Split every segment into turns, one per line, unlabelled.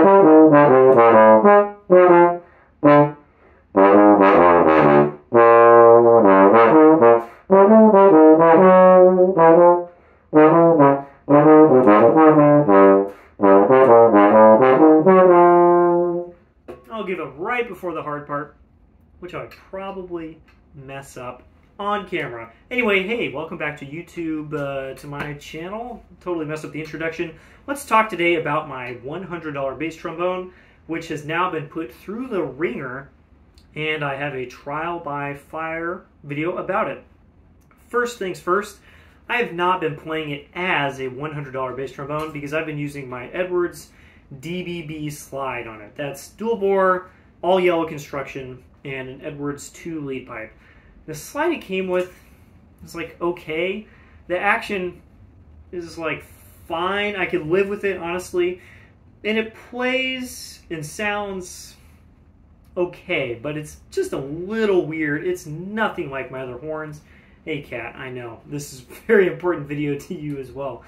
I'll give it right before the hard part, which I would probably mess up on camera. Anyway, hey, welcome back to YouTube, to my channel. Totally messed up the introduction. Let's talk today about my $100 bass trombone, which has now been put through the ringer, and I have a trial by fire video about it. First things first, I have not been playing it as a $100 bass trombone because I've been using my Edwards DBB slide on it. That's dual bore, all yellow construction, and an Edwards 2 lead pipe. The slide it came with is like okay. The action is like fine. I could live with it, honestly. And it plays and sounds okay, but it's just a little weird. It's nothing like my other horns. Hey cat, I know. This is a very important video to you as well.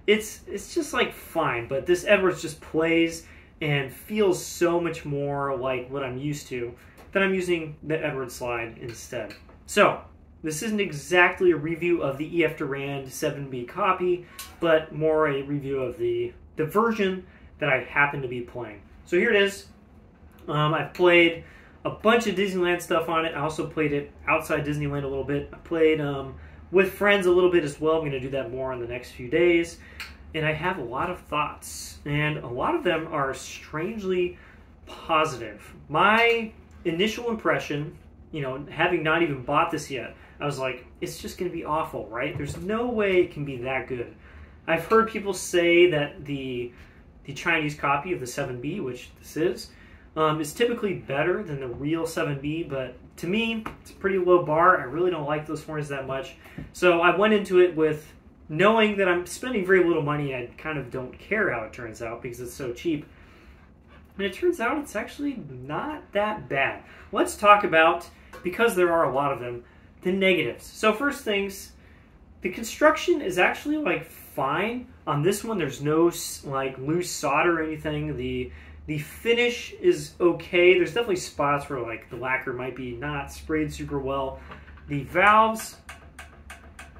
It's just like fine, but this Edwards just plays and feels so much more like what I'm used to that I'm using the Edwards slide instead. So, this isn't exactly a review of the EF Durand 7B copy, but more a review of the version that I happen to be playing. So here it is. I've played a bunch of Disneyland stuff on it. I also played it outside Disneyland a little bit. I played with friends a little bit as well. I'm going to do that more in the next few days. And I have a lot of thoughts, and a lot of them are strangely positive. My initial impression, you know, having not even bought this yet, I was like, it's just going to be awful, right? There's no way it can be that good. I've heard people say that the Chinese copy of the 7B, which this is typically better than the real 7B, but to me, it's a pretty low bar. I really don't like those horns that much. So I went into it with knowing that I'm spending very little money. I kind of don't care how it turns out because it's so cheap. And it turns out it's actually not that bad. Let's talk about, because there are a lot of them, the negatives. So first things, the construction is actually like fine. On this one, there's no like loose solder or anything. The finish is okay. There's definitely spots where like the lacquer might be not sprayed super well. The valves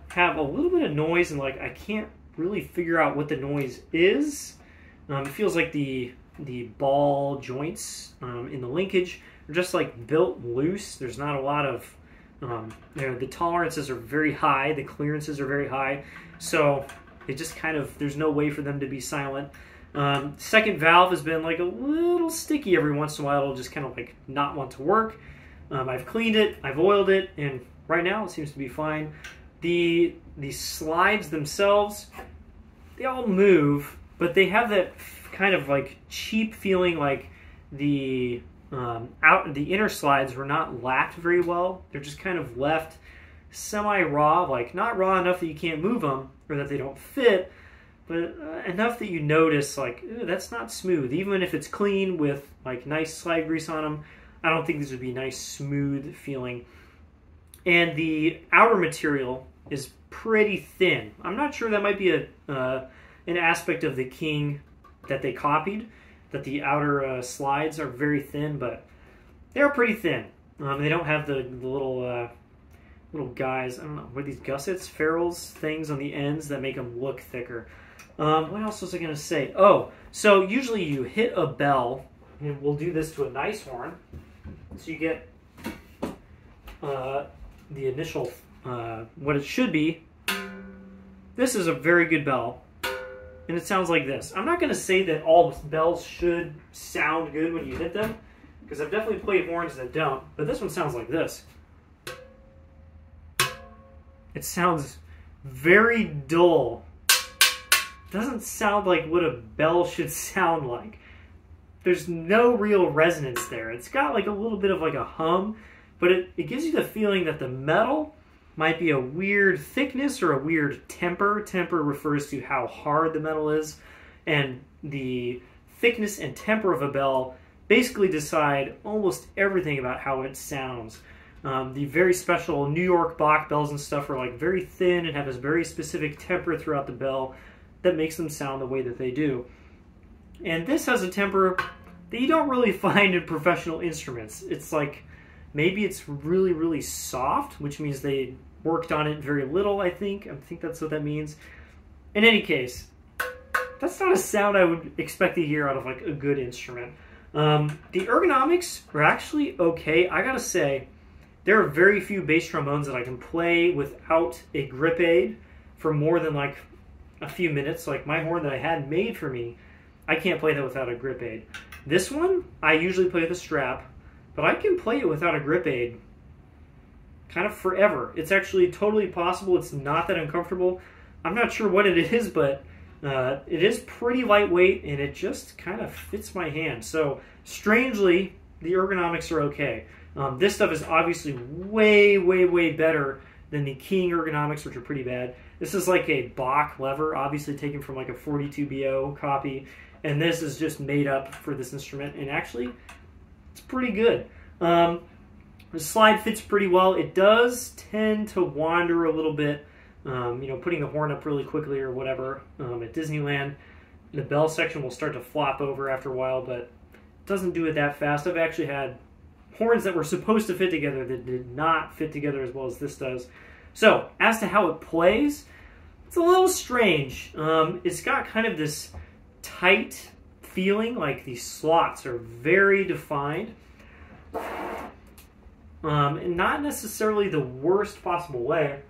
have a little bit of noise, and like I can't really figure out what the noise is. It feels like the ball joints in the linkage are just like built loose. There's not a lot of, you know, the tolerances are very high, the clearances are very high, so it just kind of, there's no way for them to be silent. Second valve has been like a little sticky every once in a while. It'll just kind of like not want to work. I've cleaned it, I've oiled it, and right now it seems to be fine. The slides themselves, they all move, but they have that kind of like cheap feeling, like the inner slides were not lapped very well. They're just kind of left semi-raw, like not raw enough that you can't move them or that they don't fit, but enough that you notice like, that's not smooth. Even if it's clean with like nice slide grease on them, I don't think these would be nice smooth feeling. And the outer material is pretty thin. I'm not sure, that might be an aspect of the King that they copied, that the outer slides are very thin, but they're pretty thin. They don't have the little guys, I don't know, what are these gussets, ferrules, things on the ends that make them look thicker. What else was I going to say? Oh, so usually you hit a bell, and we'll do this to a nice horn, so you get the initial, what it should be. This is a very good bell, and it sounds like this. I'm not going to say that all bells should sound good when you hit them, because I've definitely played horns that don't, but this one sounds like this. It sounds very dull. Doesn't sound like what a bell should sound like. There's no real resonance there. It's got like a little bit of like a hum, but it gives you the feeling that the metal might be a weird thickness or a weird temper. Temper refers to how hard the metal is, and the thickness and temper of a bell basically decide almost everything about how it sounds. The very special New York Bach bells and stuff are like very thin and have this very specific temper throughout the bell that makes them sound the way that they do. And this has a timbre that you don't really find in professional instruments. It's like, maybe it's really, really soft, which means they worked on it very little, I think. I think that's what that means. In any case, that's not a sound I would expect to hear out of like a good instrument. The ergonomics are actually okay. I gotta say, there are very few bass trombones that I can play without a grip aid for more than like a few minutes. Like my horn that I had made for me, I can't play that without a grip aid. This one, I usually play with a strap, but I can play it without a grip aid kind of forever. It's actually totally possible. It's not that uncomfortable. I'm not sure what it is, but it is pretty lightweight, and it just kind of fits my hand. So, strangely, the ergonomics are okay. This stuff is obviously way, way, way better than the King ergonomics, which are pretty bad. This is like a Bach lever, obviously taken from like a 42BO copy, and this is just made up for this instrument, and actually, it's pretty good. The slide fits pretty well. It does tend to wander a little bit, you know, putting the horn up really quickly or whatever. At Disneyland, the bell section will start to flop over after a while, but it doesn't do it that fast. I've actually had horns that were supposed to fit together that did not fit together as well as this does. So, as to how it plays, it's a little strange. It's got kind of this tight feeling, like these slots are very defined. And not necessarily the worst possible way.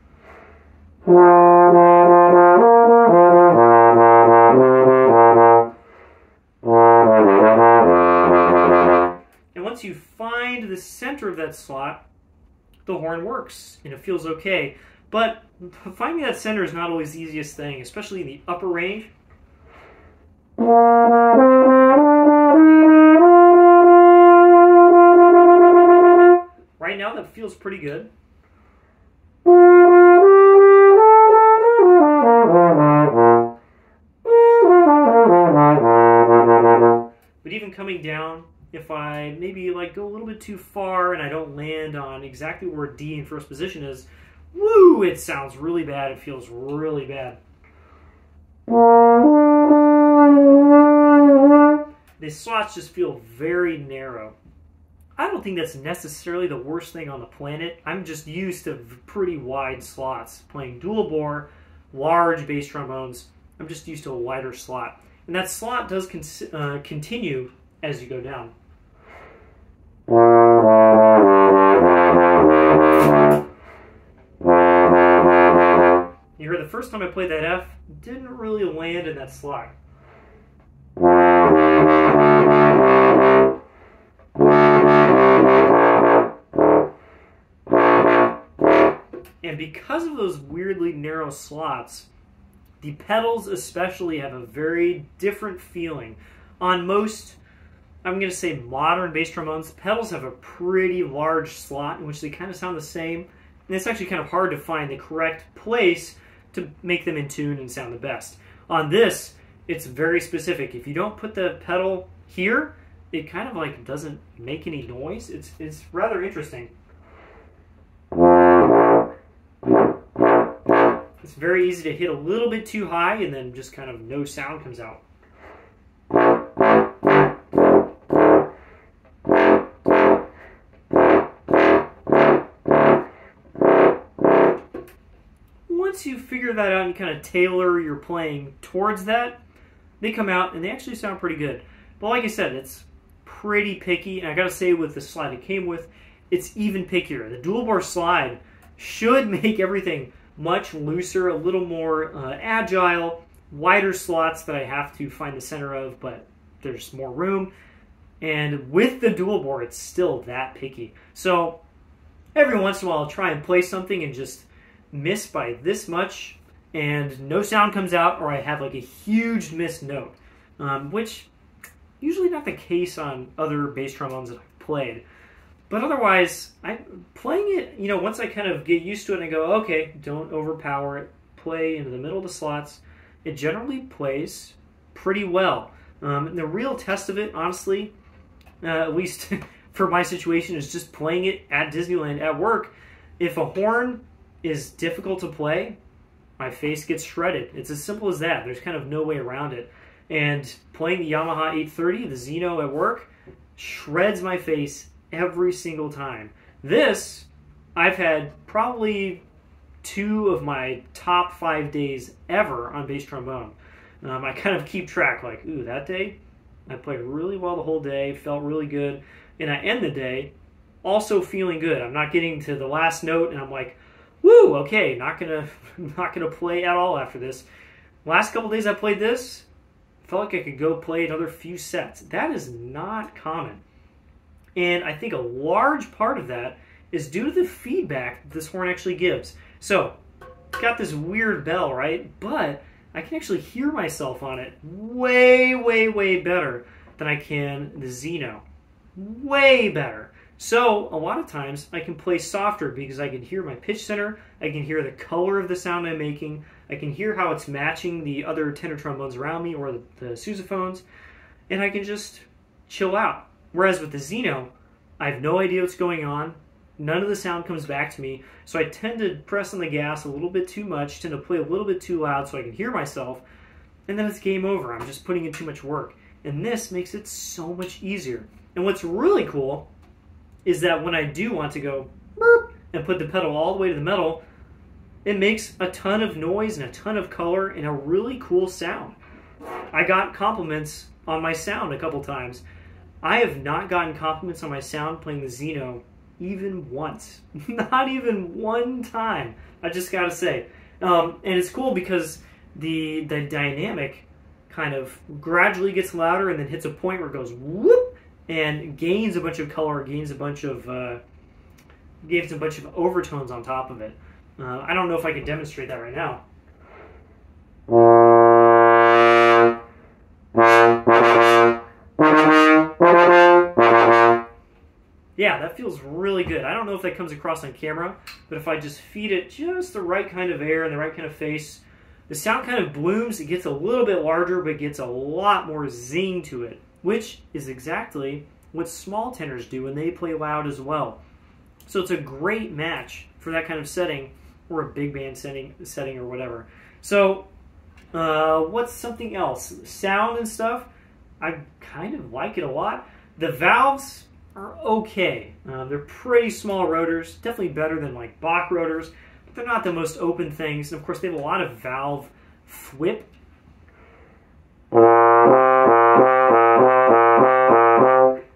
And once you find the center of that slot, the horn works and it feels okay. But finding that center is not always the easiest thing, especially in the upper range. Right now that feels pretty good. But even coming down, if I maybe like go a little bit too far and I don't land on exactly where D in first position is, woo, it sounds really bad. It feels really bad. The slots just feel very narrow. I don't think that's necessarily the worst thing on the planet. I'm just used to pretty wide slots. Playing dual bore, large bass trombones, I'm just used to a wider slot. And that slot does continue as you go down. You heard the first time I played that F, didn't really land in that slot. And because of those weirdly narrow slots, the pedals especially have a very different feeling. On most, I'm going to say modern bass trombones, pedals have a pretty large slot in which they kind of sound the same. And it's actually kind of hard to find the correct place to make them in tune and sound the best. On this, it's very specific. If you don't put the pedal here, it kind of like doesn't make any noise. It's rather interesting. It's very easy to hit a little bit too high and then just kind of no sound comes out. Once you figure that out and you kind of tailor your playing towards that, they come out and they actually sound pretty good. But like I said, it's pretty picky, and I gotta say with the slide it came with, it's even pickier. The dual bore slide should make everything much looser, a little more agile, wider slots that I have to find the center of, but there's more room. And with the dual bore, it's still that picky. So every once in a while, I'll try and play something and just miss by this much, and no sound comes out, or I have like a huge missed note, which usually not the case on other bass trombones that I've played. But otherwise, playing it, you know, once I kind of get used to it and I go, okay, don't overpower it, play into the middle of the slots, it generally plays pretty well. And the real test of it, honestly, at least for my situation, is just playing it at Disneyland at work. If a horn is difficult to play, my face gets shredded. It's as simple as that. There's kind of no way around it. And playing the Yamaha 830, the Xeno at work, shreds my face every single time. This, I've had probably 2 of my top 5 days ever on bass trombone. I kind of keep track, like, ooh, that day, I played really well the whole day, felt really good, and I end the day also feeling good. I'm not getting to the last note, and I'm like, woo, okay, not gonna play at all after this. Last couple days I played this, felt like I could go play another few sets. That is not common. And I think a large part of that is due to the feedback that this horn actually gives. So, it's got this weird bell, right? But I can actually hear myself on it way, way, way better than I can the Xeno. Way better. So, a lot of times, I can play softer because I can hear my pitch center, I can hear the color of the sound I'm making, I can hear how it's matching the other tenor trombones around me or the sousaphones, and I can just chill out. Whereas with the Xeno, I have no idea what's going on, none of the sound comes back to me, so I tend to press on the gas a little bit too much, tend to play a little bit too loud so I can hear myself, and then it's game over. I'm just putting in too much work. And this makes it so much easier. And what's really cool is that when I do want to go burp and put the pedal all the way to the metal, it makes a ton of noise and a ton of color and a really cool sound. I got compliments on my sound a couple times. I have not gotten compliments on my sound playing the Xeno even once. Not even one time, I just gotta say. And it's cool because the dynamic kind of gradually gets louder and then hits a point where it goes whoop and gains a bunch of color, gains a bunch of overtones on top of it. I don't know if I can demonstrate that right now. Yeah, that feels really good. I don't know if that comes across on camera, but if I just feed it just the right kind of air and the right kind of face, the sound kind of blooms. It gets a little bit larger, but gets a lot more zing to it, which is exactly what small tenors do when they play loud as well. So it's a great match for that kind of setting, or a big band setting or whatever. So what's something else? Sound and stuff, I kind of like it a lot. The valves are okay. They're pretty small rotors, definitely better than like Bach rotors, but they're not the most open things. And of course they have a lot of valve thwip.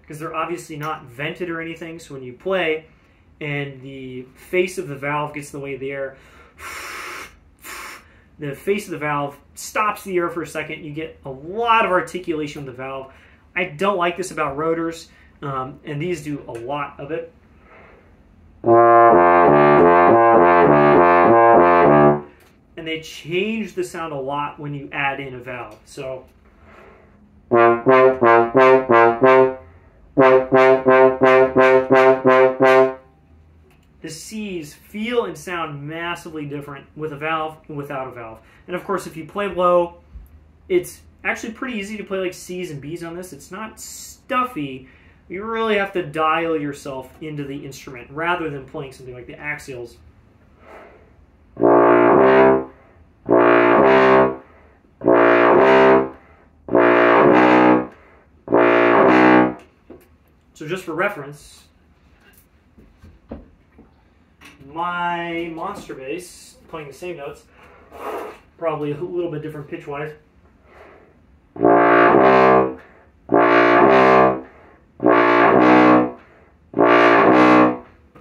Because they're obviously not vented or anything, so when you play and the face of the valve gets in the way of the air, the face of the valve stops the air for a second, you get a lot of articulation with the valve. I don't like this about rotors. And these do a lot of it. And they change the sound a lot when you add in a valve. So the C's feel and sound massively different with a valve and without a valve. And of course, if you play low, it's actually pretty easy to play like C's and B's on this. It's not stuffy. You really have to dial yourself into the instrument rather than playing something like the axials. So just for reference, my monster bass, playing the same notes, probably a little bit different pitch-wise.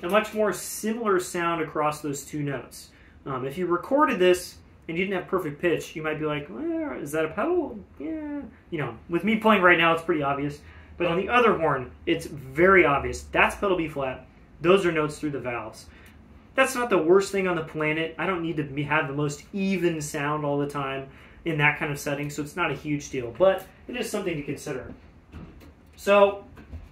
A much more similar sound across those two notes. If you recorded this and you didn't have perfect pitch, you might be like, well, is that a pedal? Yeah. You know, with me playing right now, it's pretty obvious. But on the other horn, it's very obvious. That's pedal B flat. Those are notes through the valves. That's not the worst thing on the planet. I don't need to have the most even sound all the time in that kind of setting, so it's not a huge deal. But it is something to consider. So,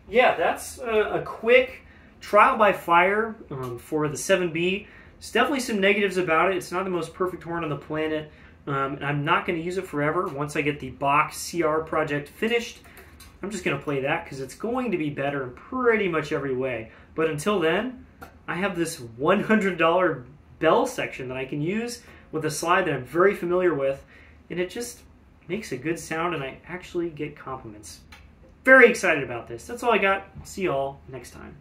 yeah, that's a quick trial by fire for the 7B. There's definitely some negatives about it. It's not the most perfect horn on the planet. And I'm not going to use it forever. Once I get the Bach CR project finished, I'm just going to play that because it's going to be better in pretty much every way. But until then, I have this $100 bell section that I can use with a slide that I'm very familiar with, and it just makes a good sound, and I actually get compliments. Very excited about this. That's all I got. See y'all next time.